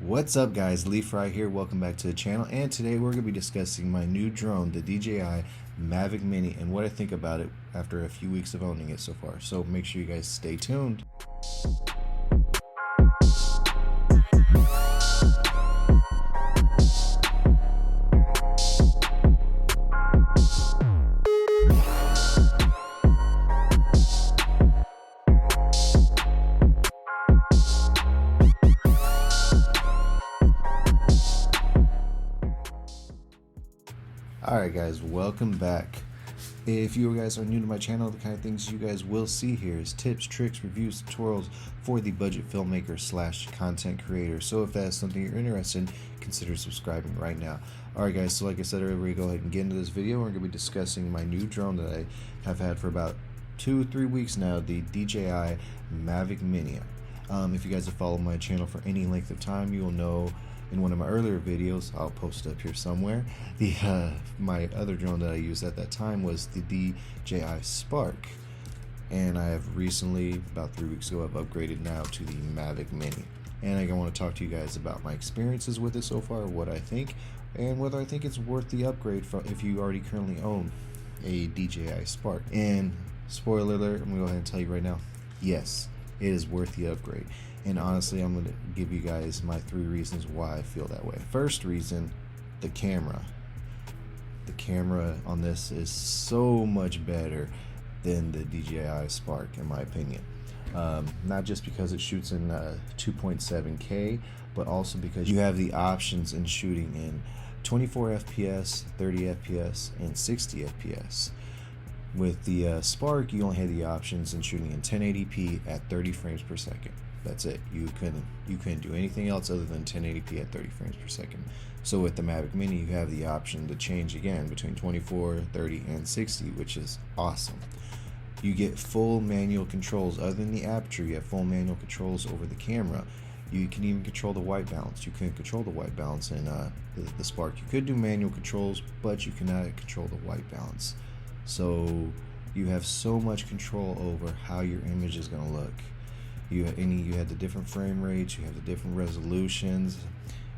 What's up guys, Leaf right here, welcome back to the channel, and today we're going to be discussing my new drone, the DJI Mavic Mini, and what I think about it after a few weeks of owning it so far. So make sure you guys stay tuned. Alright guys, welcome back. If you guys are new to my channel, the kind of things you guys will see here is tips, tricks, reviews, tutorials for the budget filmmaker slash content creator. So if that's something you're interested in, consider subscribing right now. Alright guys, so like I said earlier, we go ahead and get into this video. We're going to be discussing my new drone that I have had for about 2-3 weeks now, the DJI Mavic Mini. If you guys have followed my channel for any length of time, you will know in one of my earlier videos, I'll post it up here somewhere, my other drone that I used at that time was the DJI Spark, and I have recently, about 3 weeks ago, I've upgraded now to the Mavic Mini, and I want to talk to you guys about my experiences with it so far, what I think, and whether I think it's worth the upgrade if you already currently own a DJI Spark. And spoiler alert, I'm going to go ahead and tell you right now, yes, it is worth the upgrade. And honestly, I'm going to give you guys my 3 reasons why I feel that way. First reason, the camera. The camera on this is so much better than the DJI Spark, in my opinion. Not just because it shoots in 2.7K, but also because you have the options in shooting in 24 FPS, 30 FPS, and 60 FPS. With the Spark, you only have the options in shooting in 1080p at 30 frames per second. That's it. You couldn't do anything else other than 1080p at 30 frames per second. So with the Mavic Mini, you have the option to change again between 24, 30, and 60, which is awesome. You get full manual controls. Other than the aperture, you have full manual controls over the camera. You can even control the white balance. You couldn't control the white balance in the Spark. You could do manual controls, but you cannot control the white balance. So you have so much control over how your image is going to look. You had the different frame rates, you have the different resolutions.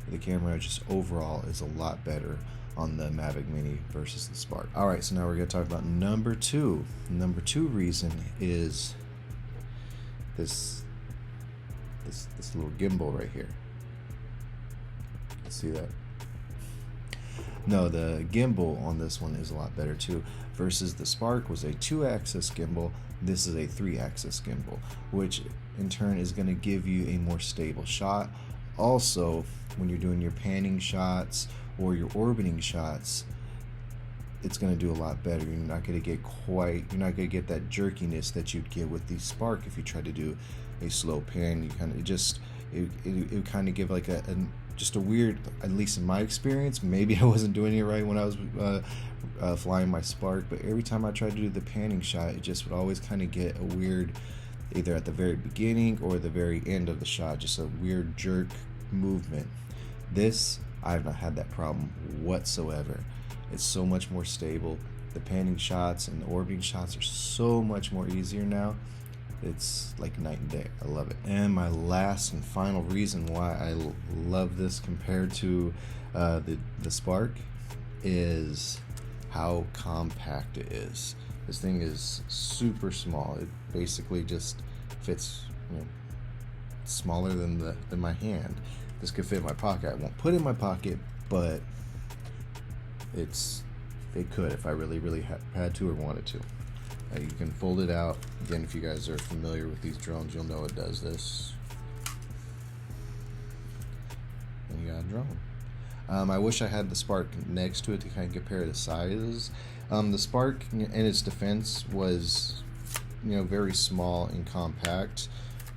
The camera just overall is a lot better on the Mavic Mini versus the Spark. Alright, so now we're going to talk about number two. Number 2 reason is this little gimbal right here. See that? No, the gimbal on this one is a lot better too. Versus the Spark was a 2-axis gimbal, this is a 3-axis gimbal, which in turn is going to give you a more stable shot. Also, when you're doing your panning shots or your orbiting shots, it's going to do a lot better. You're not going to get that jerkiness that you'd get with the Spark if you try to do a slow pan. It kind of give like just a weird, at least in my experience, maybe I wasn't doing it right when I was flying my Spark, but every time I tried to do the panning shot, it just would always kind of get a weird, either at the very beginning or the very end of the shot, just a weird jerk movement. This, I have not had that problem whatsoever. It's so much more stable. The panning shots and the orbiting shots are so much more easier now. It's like night and day. I love it. And my last and final reason why I love this compared to the Spark is how compact it is. This thing is super small. It basically just fits, smaller than my hand. This could fit in my pocket. I won't put it in my pocket, but it could if I really had to or wanted to. You can fold it out. Again, if you guys are familiar with these drones, you'll know it does this. And you got a drone. I wish I had the Spark next to it to kind of compare the sizes. The Spark, in its defense, was very small and compact,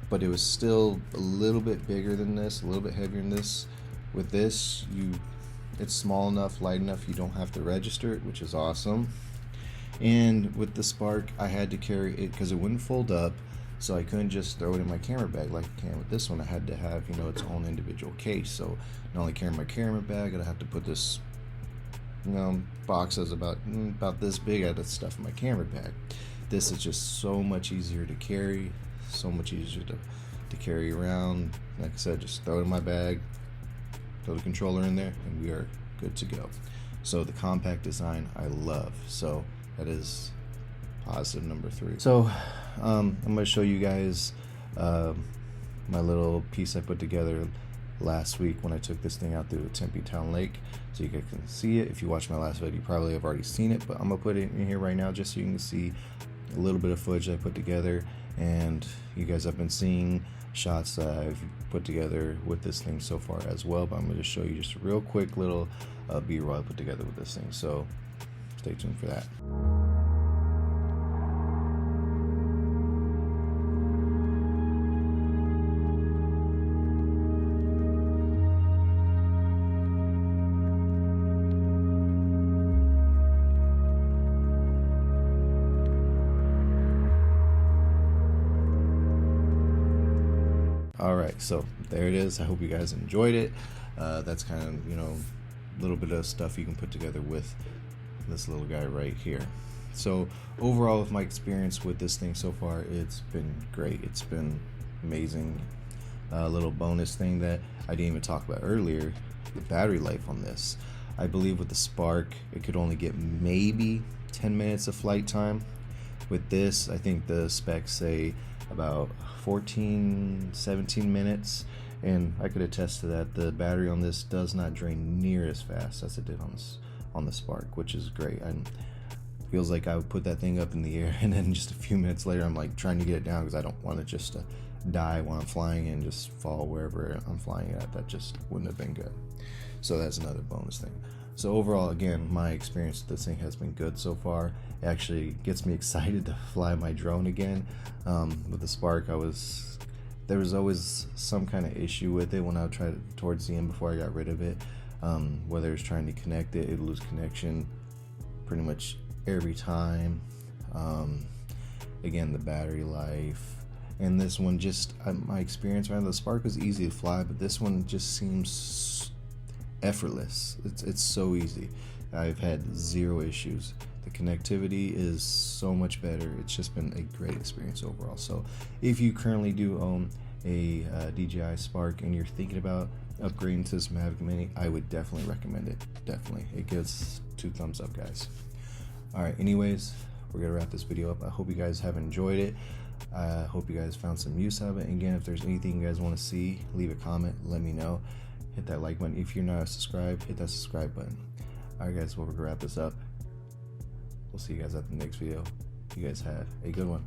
but it was still a little bit bigger than this, a little bit heavier than this. With this, it's small enough, light enough, you don't have to register it, which is awesome. And with the Spark, I had to carry it because it wouldn't fold up, so I couldn't just throw it in my camera bag like I can with this one. I had to have its own individual case. So not only carry my camera bag, I'd have to put this box that's about this big. I had to stuff in my camera bag. This is just so much easier to carry, so much easier to carry around. Like I said, just throw it in my bag, throw the controller in there, and we are good to go. So the compact design I love. So that is positive number 3. So I'm going to show you guys my little piece I put together last week when I took this thing out through Tempe Town Lake, so you guys can see it. If you watched my last video, you probably have already seen it, but I'm gonna put it in here right now just so you can see a little bit of footage I put together. And you guys have been seeing shots that I've put together with this thing so far as well, but I'm going to show you just a real quick little B-roll I put together with this thing, so stay tuned for that. Alright, so there it is. I hope you guys enjoyed it. That's kind of, you know, a little bit of stuff you can put together with this little guy right here. So overall, with my experience with this thing so far, it's been great. It's been amazing. A little bonus thing that I didn't even talk about earlier, the battery life on this. I believe with the Spark, it could only get maybe 10 minutes of flight time. With this, I think the specs say about 14-17 minutes, and I could attest to that. The battery on this does not drain near as fast as it did on the Spark, which is great. And feels like I would put that thing up in the air, and then just a few minutes later I'm like trying to get it down because I don't want it just to die while I'm flying and just fall wherever I'm flying at. That just wouldn't have been good. So that's another bonus thing. So overall, again, my experience with this thing has been good so far. It actually gets me excited to fly my drone again. With the Spark, there was always some kind of issue with it when I would try to, towards the end before I got rid of it. Whether it's trying to connect it, it'd lose connection pretty much every time. Again, the battery life. And this one, just my experience around the Spark was easy to fly, but this one just seems effortless. It's so easy. I've had zero issues. The connectivity is so much better. It's just been a great experience overall. So if you currently do own a DJI Spark and you're thinking about upgrading to this Mavic Mini, I would definitely recommend it. Definitely. It gets 2 thumbs up, guys. Alright, anyways, we're gonna wrap this video up. I hope you guys have enjoyed it. I hope you guys found some use out of it. And again, if there's anything you guys want to see, leave a comment, let me know. Hit that like button. If you're not subscribed, hit that subscribe button. Alright guys, well, we're gonna wrap this up. We'll see you guys at the next video. You guys have a good one.